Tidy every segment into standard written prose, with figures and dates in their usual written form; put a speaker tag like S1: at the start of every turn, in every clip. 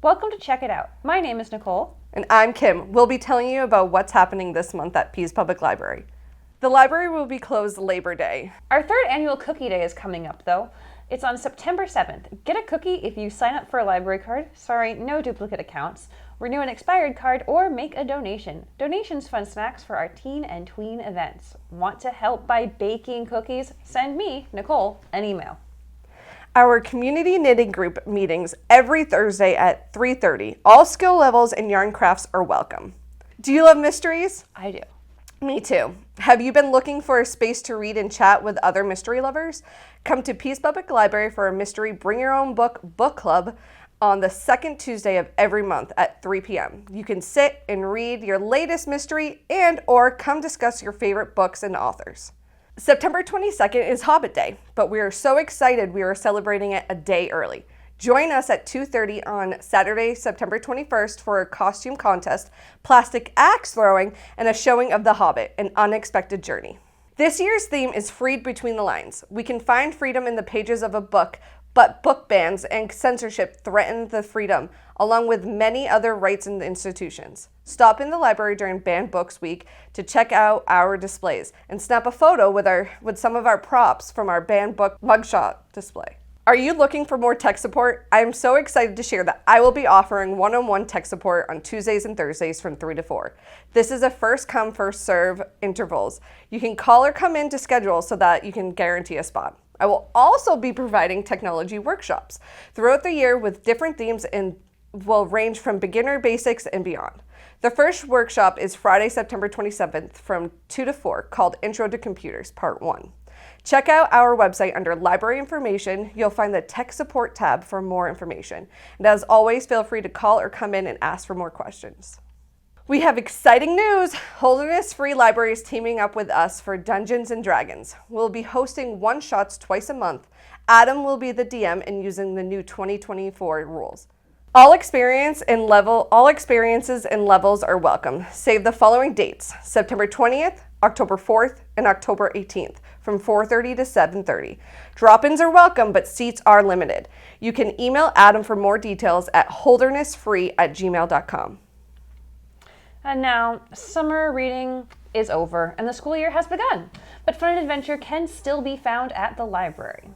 S1: Welcome to Check It Out. My name is Nicole.
S2: And I'm Kim. We'll be telling you about what's happening this month at Pease Public Library. The library will be closed Labor Day.
S1: Our third annual Cookie Day is coming up, though. It's on September 7th. Get a cookie if you sign up for a library card. Sorry, no duplicate accounts. Renew an expired card or make a donation. Donations fund snacks for our teen and tween events. Want to help by baking cookies? Send me, Nicole, an email.
S2: Our community knitting group meetings every Thursday at 3:30. All skill levels and yarn crafts are welcome. Do you love mysteries?
S1: I do.
S2: Me too. Have you been looking for a space to read and chat with other mystery lovers? Come to Pease Public Library for a mystery Bring Your Own book club on the second Tuesday of every month at 3 p.m. You can sit and read your latest mystery or come discuss your favorite books and authors. September 22nd is Hobbit Day, but we are so excited we are celebrating it a day early. Join us at 2:30 on Saturday, September 21st for a costume contest, plastic axe throwing, and a showing of The Hobbit, An Unexpected Journey. This year's theme is Freed Between the Lines. We can find freedom in the pages of a book, but book bans and censorship threaten the freedom, along with many other rights and institutions. Stop in the library during Banned Books Week to check out our displays and snap a photo with some of our props from our banned book mugshot display. Are you looking for more tech support? I am so excited to share that I will be offering one-on-one tech support on Tuesdays and Thursdays from 3 to 4. This is a first come, first serve intervals. You can call or come in to schedule so that you can guarantee a spot. I will also be providing technology workshops throughout the year with different themes and will range from beginner basics and beyond. The first workshop is Friday, September 27th from 2 to 4 called Intro to Computers, Part 1. Check out our website under Library Information. You'll find the Tech Support tab for more information. And as always, feel free to call or come in and ask for more questions. We have exciting news! Holderness Free Library is teaming up with us for Dungeons & Dragons. We'll be hosting one-shots twice a month. Adam will be the DM and using the new 2024 rules. All experiences and levels are welcome. Save the following dates: September 20th, October 4th, and October 18th from 4:30 to 7:30. Drop-ins are welcome, but seats are limited. You can email Adam for more details at holdernessfree@gmail.com.
S1: And now, summer reading is over and the school year has begun, but fun and adventure can still be found at the library.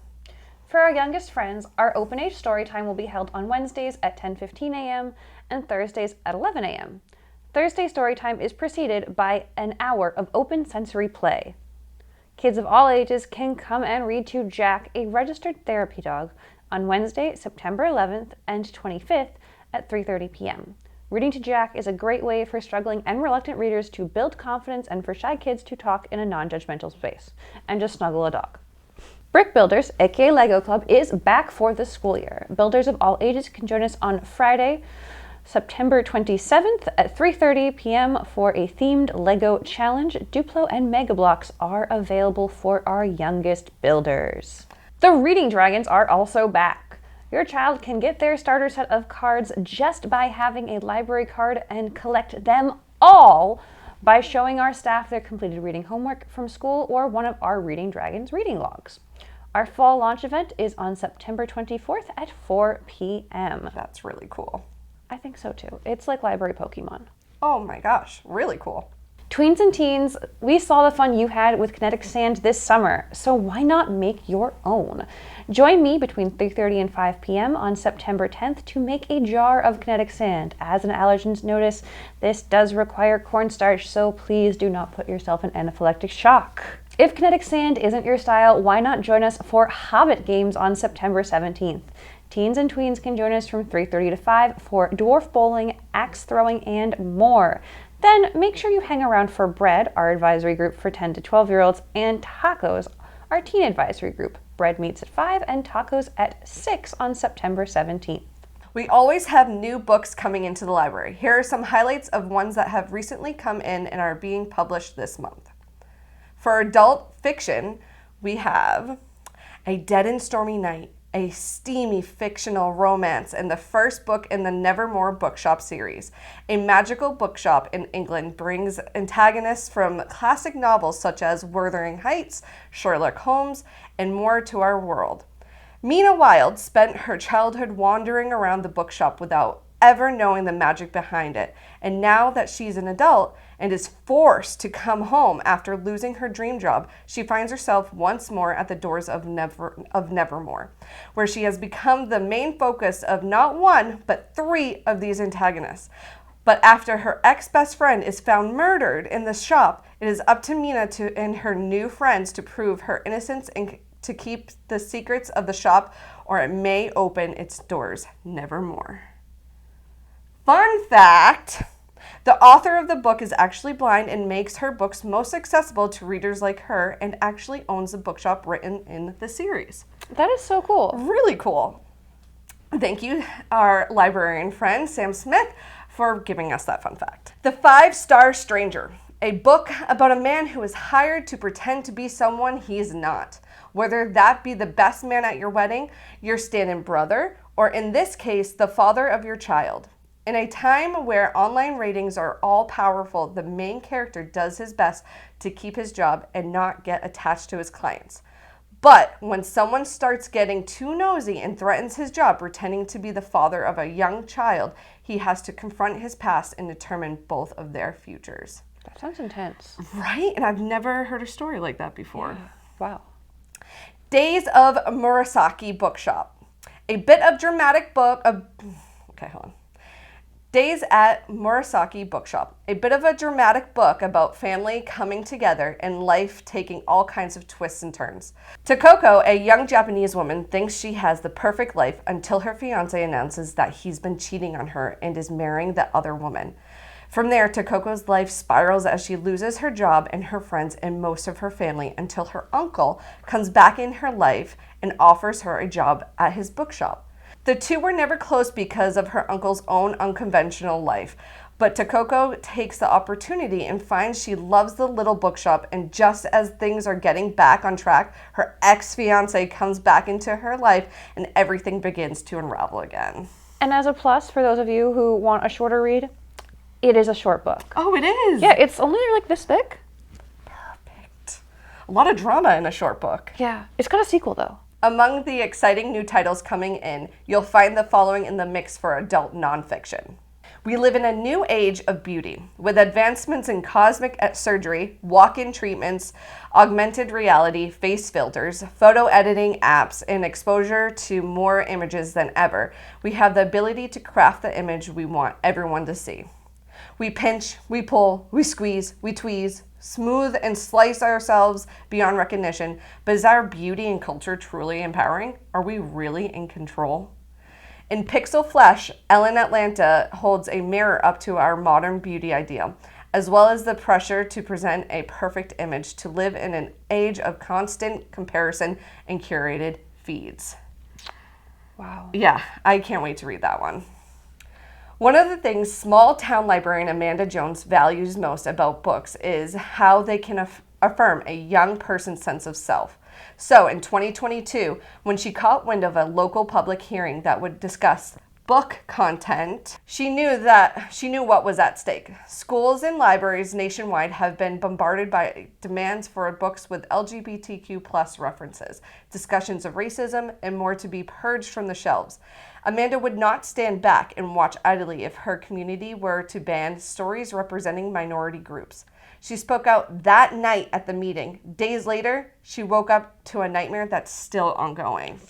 S1: For our youngest friends, our open age story time will be held on Wednesdays at 10:15 a.m. and Thursdays at 11 a.m. Thursday story time is preceded by an hour of open sensory play. Kids of all ages can come and read to Jack, a registered therapy dog, on Wednesday, September 11th and 25th at 3:30 p.m. Reading to Jack is a great way for struggling and reluctant readers to build confidence and for shy kids to talk in a non-judgmental space and just snuggle a dog. Brick Builders, aka Lego Club, is back for the school year. Builders of all ages can join us on Friday, September 27th at 3:30 p.m. for a themed Lego challenge. Duplo and Mega Blocks are available for our youngest builders. The Reading Dragons are also back. Your child can get their starter set of cards just by having a library card and collect them all by showing our staff their completed reading homework from school or one of our Reading Dragons reading logs. Our fall launch event is on September 24th at 4 p.m.
S2: That's really cool.
S1: I think so too. It's like library Pokemon.
S2: Oh my gosh, really cool.
S1: Tweens and teens, we saw the fun you had with kinetic sand this summer, so why not make your own? Join me between 3:30 and 5 p.m. on September 10th to make a jar of kinetic sand. As an allergens notice, this does require cornstarch, so please do not put yourself in anaphylactic shock. If kinetic sand isn't your style, why not join us for Hobbit games on September 17th? Teens and tweens can join us from 3:30 to 5 for dwarf bowling, axe throwing, and more. Then make sure you hang around for Bread, our advisory group for 10 to 12-year-olds, and Tacos, our teen advisory group. Bread meets at 5 and Tacos at 6 on September 17th.
S2: We always have new books coming into the library. Here are some highlights of ones that have recently come in and are being published this month. For adult fiction, we have A Dead and Stormy Night, a steamy fictional romance and the first book in the Nevermore Bookshop series. A magical bookshop in England brings antagonists from classic novels such as Wuthering Heights, Sherlock Holmes, and more to our world. Mina Wilde spent her childhood wandering around the bookshop without ever knowing the magic behind it. And now that she's an adult and is forced to come home after losing her dream job, she finds herself once more at the doors of Nevermore, where she has become the main focus of not one, but 3 of these antagonists. But after her ex-best friend is found murdered in the shop, it is up to Mina and her new friends to prove her innocence and to keep the secrets of the shop, or it may open its doors nevermore. Fun fact, the author of the book is actually blind and makes her books most accessible to readers like her, and actually owns the bookshop written in the series.
S1: That is so cool.
S2: Really cool. Thank you, our librarian friend, Sam Smith, for giving us that fun fact. The 5-Star Stranger, a book about a man who is hired to pretend to be someone he is not. Whether that be the best man at your wedding, your stand-in brother, or in this case, the father of your child. In a time where online ratings are all powerful, the main character does his best to keep his job and not get attached to his clients. But when someone starts getting too nosy and threatens his job, pretending to be the father of a young child, he has to confront his past and determine both of their futures.
S1: That sounds intense.
S2: Right? And I've never heard a story like that before.
S1: Yeah. Wow.
S2: Days of Murasaki Bookshop. A bit of dramatic book of... Okay, hold on. Days at Murasaki Bookshop, a bit of a dramatic book about family coming together and life taking all kinds of twists and turns. Takoko, a young Japanese woman, thinks she has the perfect life until her fiancé announces that he's been cheating on her and is marrying the other woman. From there, Takoko's life spirals as she loses her job and her friends and most of her family until her uncle comes back in her life and offers her a job at his bookshop. The two were never close because of her uncle's own unconventional life, but Takoko takes the opportunity and finds she loves the little bookshop, and just as things are getting back on track, her ex-fiancé comes back into her life and everything begins to unravel again.
S1: And as a plus, for those of you who want a shorter read, it is a short book.
S2: Oh, it is?
S1: Yeah, it's only like this thick.
S2: Perfect. A lot of drama in a short book.
S1: Yeah. It's got a sequel, though.
S2: Among the exciting new titles coming in, you'll find the following in the mix for adult nonfiction. We live in a new age of beauty, with advancements in cosmetic surgery, walk-in treatments, augmented reality, face filters, photo editing apps, and exposure to more images than ever. We have the ability to craft the image we want everyone to see. We pinch, we pull, we squeeze, we tweeze, smooth and slice ourselves beyond recognition. But is our beauty and culture truly empowering? Are we really in control? In Pixel Flesh, Ellen Atlanta holds a mirror up to our modern beauty ideal, as well as the pressure to present a perfect image, to live in an age of constant comparison and curated feeds.
S1: Wow.
S2: Yeah, I can't wait to read that one. One of the things small-town librarian Amanda Jones values most about books is how they can affirm a young person's sense of self. So in 2022, when she caught wind of a local public hearing that would discuss book content, she knew what was at stake. Schools and libraries nationwide have been bombarded by demands for books with LGBTQ+ references, discussions of racism, and more to be purged from the shelves. Amanda would not stand back and watch idly if her community were to ban stories representing minority groups. She spoke out that night at the meeting. Days later, she woke up to a nightmare that's still ongoing.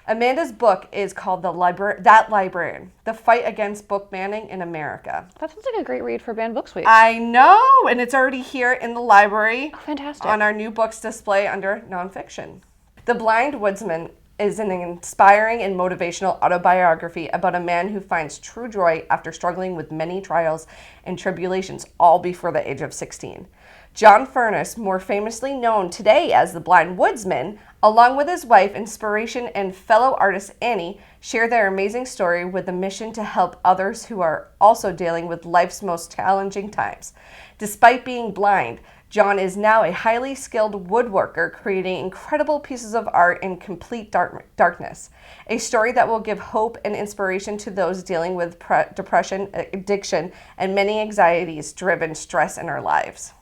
S2: Amanda's book is called That Librarian, The Fight Against Book Banning in America.
S1: That sounds like a great read for Banned Books Week.
S2: I know, and it's already here in the library.
S1: Oh, fantastic.
S2: On our new books display under nonfiction. The Blind Woodsman is an inspiring and motivational autobiography about a man who finds true joy after struggling with many trials and tribulations, all before the age of 16. John Furness, more famously known today as the Blind Woodsman, along with his wife, inspiration, and fellow artist Annie, share their amazing story with a mission to help others who are also dealing with life's most challenging times. Despite being blind, John is now a highly skilled woodworker, creating incredible pieces of art in complete darkness. A story that will give hope and inspiration to those dealing with depression, addiction, and many anxieties-driven stress in our lives.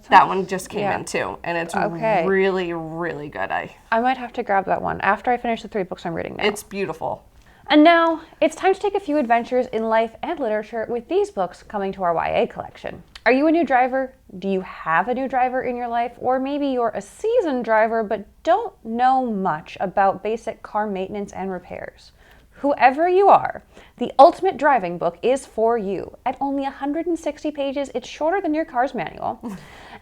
S2: That one just came in too, and it's really, really good.
S1: I might have to grab that one after I finish the 3 books I'm reading now.
S2: It's beautiful.
S1: And now, it's time to take a few adventures in life and literature with these books coming to our YA collection. Are you a new driver? Do you have a new driver in your life? Or maybe you're a seasoned driver but don't know much about basic car maintenance and repairs. Whoever you are, the ultimate driving book is for you. At only 160 pages, it's shorter than your car's manual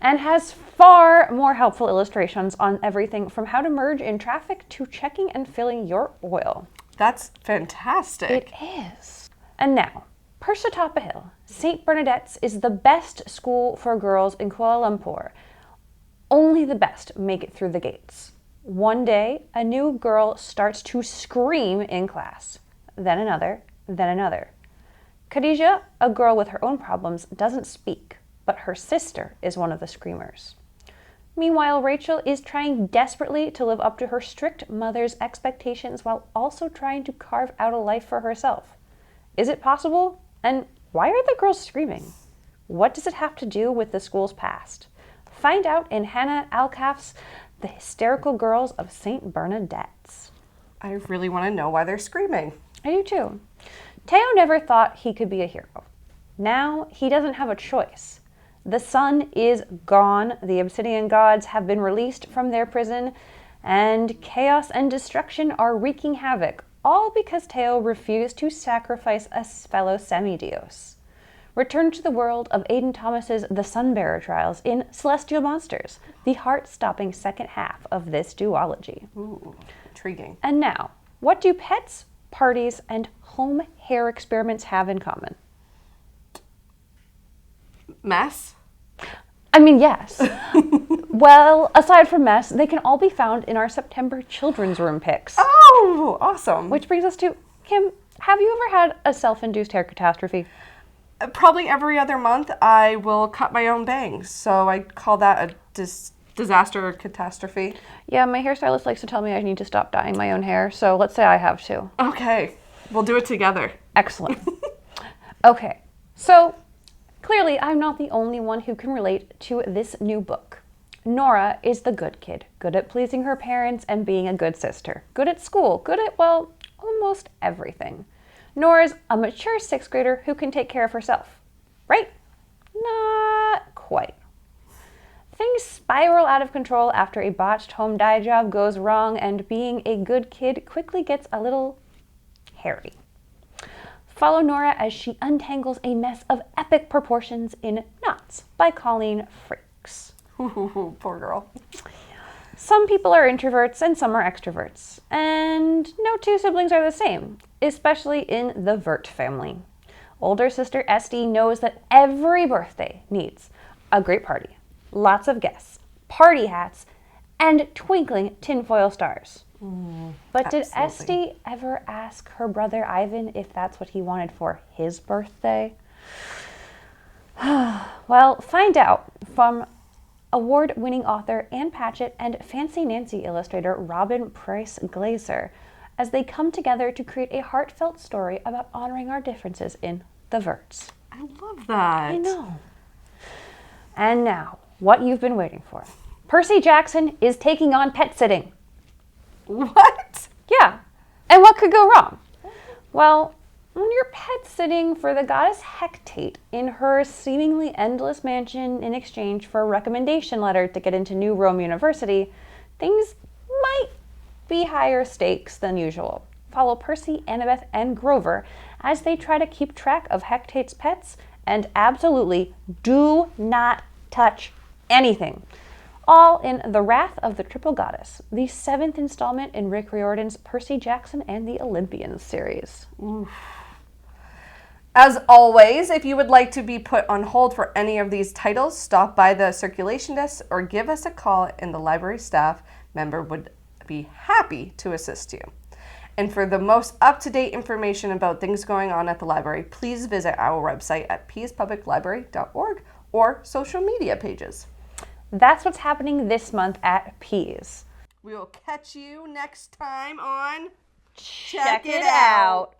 S1: and has far more helpful illustrations on everything from how to merge in traffic to checking and filling your oil.
S2: That's fantastic.
S1: It is. And now, perched atop a hill, St. Bernadette's is the best school for girls in Kuala Lumpur. Only the best make it through the gates. One day, a new girl starts to scream in class. Then another, then another. Khadija, a girl with her own problems, doesn't speak, but her sister is one of the screamers. Meanwhile, Rachel is trying desperately to live up to her strict mother's expectations while also trying to carve out a life for herself. Is it possible? And why are the girls screaming? What does it have to do with the school's past? Find out in Hannah Alkaff's The Hysterical Girls of St. Bernadette's.
S2: I really want to know why they're screaming.
S1: I do too. Teo never thought he could be a hero. Now he doesn't have a choice. The sun is gone, the obsidian gods have been released from their prison, and chaos and destruction are wreaking havoc, all because Teo refused to sacrifice a fellow semidios. Return to the world of Aidan Thomas's The Sunbearer trials in Celestial Monsters, the heart-stopping second half of this duology.
S2: Ooh, intriguing.
S1: And now, what do pets, parties, and home hair experiments have in common?
S2: Mess?
S1: I mean, yes. Well, aside from mess, they can all be found in our September children's room picks.
S2: Oh, awesome.
S1: Which brings us to, Kim, have you ever had a self-induced hair catastrophe?
S2: Probably every other month I will cut my own bangs, so I call that a disaster or catastrophe.
S1: Yeah, my hairstylist likes to tell me I need to stop dyeing my own hair, so let's say I have to.
S2: Okay, we'll do it together.
S1: Excellent. Okay, so clearly I'm not the only one who can relate to this new book. Nora is the good kid, good at pleasing her parents and being a good sister, good at school, good at, well, almost everything. Nora's a mature sixth grader who can take care of herself. Right? Not quite. Things spiral out of control after a botched home dye job goes wrong, and being a good kid quickly gets a little hairy. Follow Nora as she untangles a mess of epic proportions in Knots by Colleen Frakes.
S2: Ooh, poor girl.
S1: Some people are introverts and some are extroverts, and no two siblings are the same, especially in the Vert family. Older sister Esty knows that every birthday needs a great party, lots of guests, party hats, and twinkling tinfoil stars. But did
S2: absolutely.
S1: Esty ever ask her brother Ivan if that's what he wanted for his birthday? Well, find out from award-winning author Ann Patchett and Fancy Nancy illustrator Robin Price Glaser as they come together to create a heartfelt story about honoring our differences in the Verts.
S2: I love that.
S1: I know. And now, what you've been waiting for. Percy Jackson is taking on pet sitting.
S2: What?
S1: Yeah. And what could go wrong? Well, when you're pet sitting for the goddess Hecate in her seemingly endless mansion in exchange for a recommendation letter to get into New Rome University, things might be higher stakes than usual. Follow Percy, Annabeth, and Grover as they try to keep track of Hecate's pets and absolutely do not touch anything. All in The Wrath of the Triple Goddess, the 7th installment in Rick Riordan's Percy Jackson and the Olympians series.
S2: Oof. As always, if you would like to be put on hold for any of these titles, stop by the circulation desk or give us a call, and the library staff member would be happy to assist you. And for the most up-to-date information about things going on at the library, please visit our website at peaspubliclibrary.org or social media pages.
S1: That's what's happening this month at Peas.
S2: We will catch you next time on
S1: Check it out.